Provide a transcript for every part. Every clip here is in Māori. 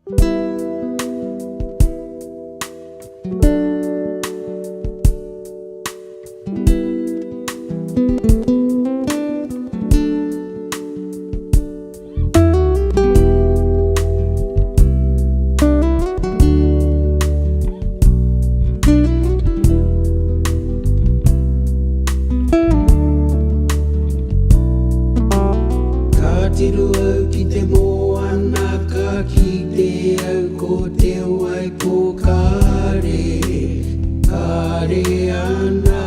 Ki te moana ka ki te au ko te wai ko kare ana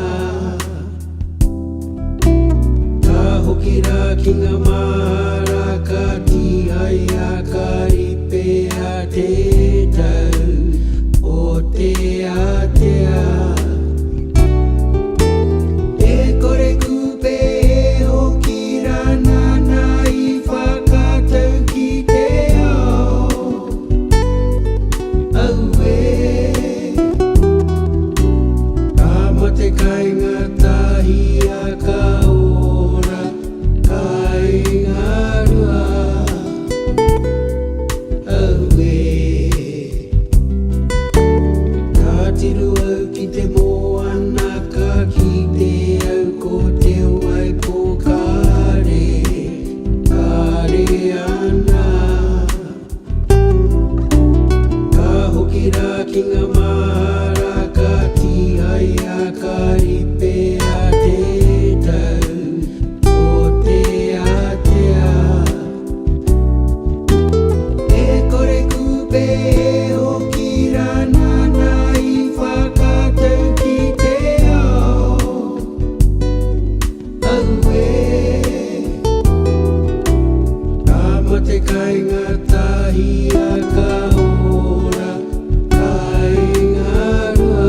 ka hoki rā ki ngā mahara ka ti ai a ka ripe a te tau o te atea e kore kupe e hoki rana kai ngā tahi a ka ora, kai ngā rua aue. Ka tiru au ki te moana ka ki te au ko te wai ko kare ana. Ka hoki rā ki ngā mahara ka ti ai a ka ripe a te tau o te atea e kore kupe e hoki rana nai whakatau ki te ao aue ka mate kai ngā tahi a ka ora kai ngā rua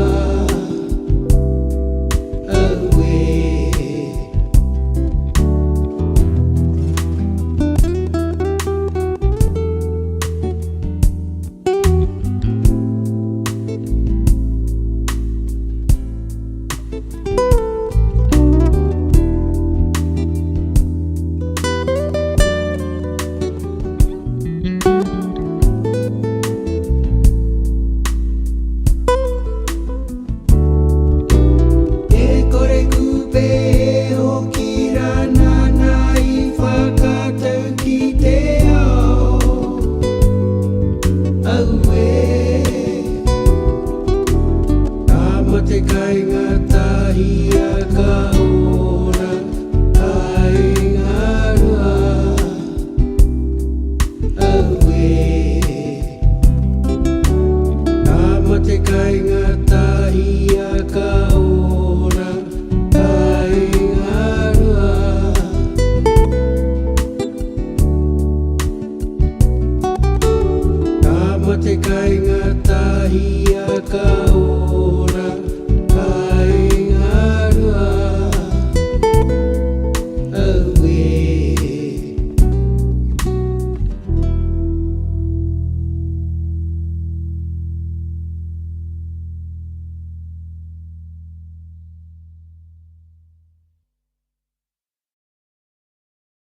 Te kai ngā tahi a ka ora, kai ngā rua aue. Ka mate kai ngā tahi a ka ora, kai ngā rua. Ka mate kai ngā tahi a ka ora.